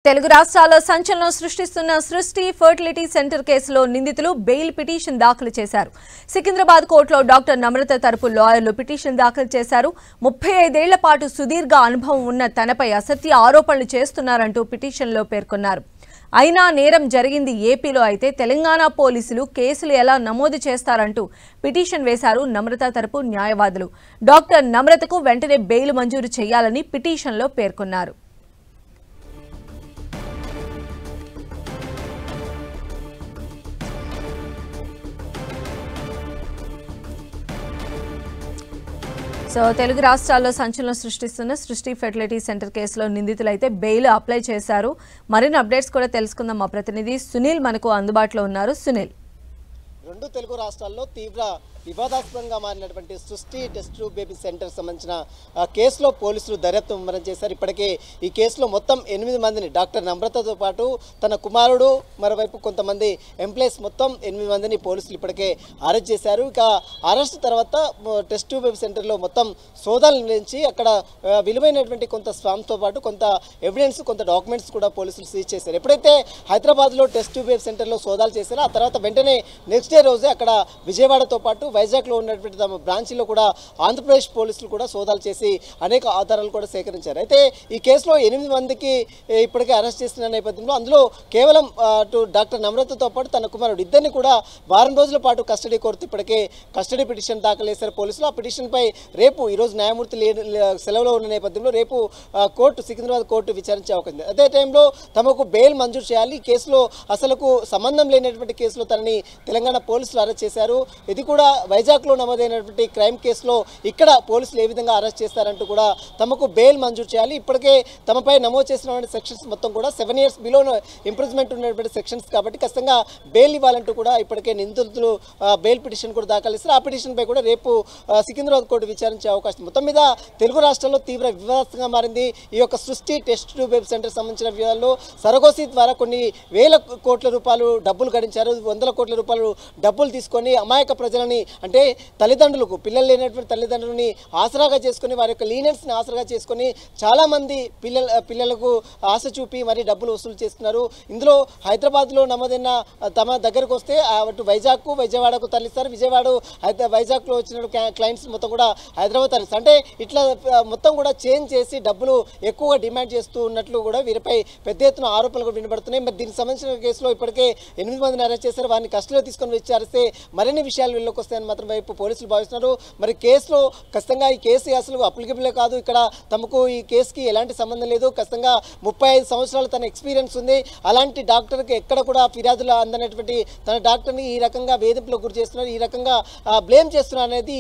తెలుగు రాష్ట్రాల్లో సంచలనం సృష్టిస్తున్న సృష్టి ఫర్టిలిటీ సెంటర్ కేసులో నిందితులు బెయిల్ పిటిషన్ దాఖలు చేశారు. సికింద్రాబాద్ కోర్టులో డాక్టర్ నమ్రత తరపు లాయర్లు పిటిషన్ దాఖలు చేశారు. 35 ఏళ్ల పాటు సుదీర్ఘ అనుభవం ఉన్న తనపై అసత్య ఆరోపణలు చేస్తున్నారంటూ పిటిషన్లో పేర్కొన్నారు. అయినా నేరం జరిగింది ఏపీలో అయితే తెలంగాణ పోలీసులు కేసులు ఎలా నమోదు చేస్తారంటూ పిటిషన్ వేశారు నమ్రత తరపు న్యాయవాదులు. డాక్టర్ నమ్రతకు వెంటనే బెయిల్ మంజూరు చేయాలని పిటిషన్లో పేర్కొన్నారు. తెలుగు రాష్ట్రాల్లో సంచలనం సృష్టిస్తున్న సృష్టి ఫెర్టిలిటీ సెంటర్ కేసులో నిందితులు అయితే బెయిల్ అప్లై చేశారు. మరిన్ని అప్డేట్స్ కూడా తెలుసుకుందాం. మా ప్రతినిధి సునీల్ మనకు అందుబాటులో ఉన్నారు. సునీల్, రెండు తెలుగు రాష్ట్రాల్లో తీవ్ర వివాదాస్పదంగా మారినటువంటి సృష్టి టెస్ట్ ట్యూబ్ బేబీ సెంటర్ సంబంధించిన కేసులో పోలీసులు దర్యాప్తు ముమ్మరం చేశారు. ఇప్పటికే ఈ కేసులో మొత్తం 8 మందిని డాక్టర్ నమ్రతతో పాటు తన కుమారుడు మరోవైపు కొంతమంది ఎంప్లాయీస్ మొత్తం 8 మందిని పోలీసులు ఇప్పటికే అరెస్ట్ చేశారు. ఇక అరెస్ట్ తర్వాత టెస్ట్ ట్యూబ్ బేబీ సెంటర్లో మొత్తం సోదాలు నిర్వహించి అక్కడ విలువైనటువంటి కొంత స్వామ్తో పాటు కొంత ఎవిడెన్స్ కొంత డాక్యుమెంట్స్ కూడా పోలీసులు సీజ్ చేశారు. ఎప్పుడైతే హైదరాబాద్లో టెస్ట్ ట్యూబ్ బేబీ సెంటర్లో సోదాలు చేశారో ఆ తర్వాత వెంటనే నెక్స్ట్ డే రోజే అక్కడ విజయవాడతో పాటు వైజాగ్లో ఉన్నటువంటి తమ బ్రాంచ్లో కూడా ఆంధ్రప్రదేశ్ పోలీసులు కూడా సోదాలు చేసి అనేక ఆధారాలు కూడా సేకరించారు. అయితే ఈ కేసులో 8 మందికి ఇప్పటికే అరెస్ట్ చేసిన నేపథ్యంలో అందులో కేవలం డాక్టర్ నమ్రతతో పాటు తన కుమారుడు ఇద్దరిని కూడా వారం రోజుల పాటు కస్టడీ కోరుతూ ఇప్పటికే కస్టడీ పిటిషన్ దాఖలు చేశారు పోలీసులు. ఆ పిటిషన్పై రేపు ఈరోజు న్యాయమూర్తి సెలవులో ఉన్న నేపథ్యంలో రేపు కోర్టు సికింద్రాబాద్ కోర్టు విచారించే అవకాశం ఉంది. అదే టైంలో తమకు బెయిల్ మంజూరు చేయాలి. ఈ కేసులో అసలుకు సంబంధం లేనటువంటి కేసులో తనని తెలంగాణ పోలీసులు అరెస్ట్ చేశారు. ఇది కూడా వైజాగ్లో నమోదైనటువంటి క్రైమ్ కేసులో ఇక్కడ పోలీసులు ఏ విధంగా అరెస్ట్ చేస్తారంటూ కూడా తమకు బెయిల్ మంజూరు చేయాలి. ఇప్పటికే తమపై నమోదు చేసినటువంటి సెక్షన్స్ మొత్తం కూడా 7 years బిలో ఇంప్రిజ్మెంట్ ఉన్నటువంటి సెక్షన్స్ కాబట్టి ఖచ్చితంగా బెయిల్ ఇవ్వాలంటూ కూడా ఇప్పటికే నిందితులు బెయిల్ పిటిషన్ కూడా దాఖలు చేస్తారు. ఆ పిటిషన్పై కూడా రేపు సికింద్రాబాద్ కోర్టు విచారించే అవకాశం. మొత్తం మీద తెలుగు రాష్ట్రాల్లో తీవ్ర వివాదాస్పదంగా మారింది ఈ యొక్క సృష్టి టెస్ట్ ట్యూబ్ బేబీ సెంటర్ సంబంధించిన విషయాల్లో. సరగోసి ద్వారా కొన్ని వేల కోట్ల రూపాయలు డబ్బులు గడించారు. 100 కోట్ల రూపాయలు డబ్బులు తీసుకొని అమాయక ప్రజలని అంటే తల్లిదండ్రులకు పిల్లలు లేనటువంటి తల్లిదండ్రులని ఆసరాగా చేసుకుని వారి యొక్క లీనియన్స్ని ఆసరాగా చేసుకొని చాలామంది పిల్లలకు ఆశ చూపి మరి డబ్బులు వసూలు చేస్తున్నారు. ఇందులో హైదరాబాద్లో నమోదైన తమ దగ్గరకు వస్తే అటు విజయవాడకు తరలిస్తారు. వైజాగ్లో వచ్చిన క్లయింట్స్ మొత్తం కూడా హైదరాబాద్ తరలిస్తారు. అంటే ఇట్లా మొత్తం కూడా చేంజ్ చేసి డబ్బులు ఎక్కువగా డిమాండ్ చేస్తూ ఉన్నట్లు కూడా వీరిపై పెద్ద ఎత్తున ఆరోపణలు కూడా వినబడుతున్నాయి. మరి దీనికి సంబంధించిన కేసులో ఇప్పటికే 8 మందిని అరెస్ట్ చేశారు. వారిని కస్టడీలో తీసుకొని విచారిస్తే మరిన్ని విషయాలు వీళ్ళకి వస్తాయని మాత్రం వైపు పోలీసులు భావిస్తున్నారు. మరి కేసులో ఖచ్చితంగా ఈ కేసు అసలు అప్లికబులే కాదు, ఇక్కడ తమకు ఈ కేసుకి ఎలాంటి సంబంధం లేదు, ఖచ్చితంగా 35 సంవత్సరాలు తన ఎక్స్పీరియన్స్ ఉంది, అలాంటి డాక్టర్కి ఎక్కడ కూడా ఫిర్యాదులు అందనటువంటి తన డాక్టర్ని ఈ రకంగా వేధింపులకు గురి చేస్తున్నారు, ఈ రకంగా బ్లేమ్ చేస్తున్నారు అనేది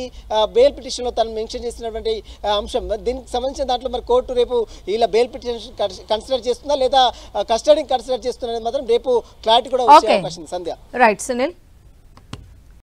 బెయిల్ పిటిషన్లో తను మెన్షన్ చేసినటువంటి అంశం. దీనికి సంబంధించిన దాంట్లో మరి కోర్టు రేపు ఇలా బెయిల్ పిటిషన్ కన్సిడర్ చేస్తుందా లేదా కస్టడీని కన్సిడర్ చేస్తున్నది మాత్రం రేపు క్లారిటీ కూడా వచ్చే అవకాశం ఉంది. సంధ్య. రైట్ సునీల్.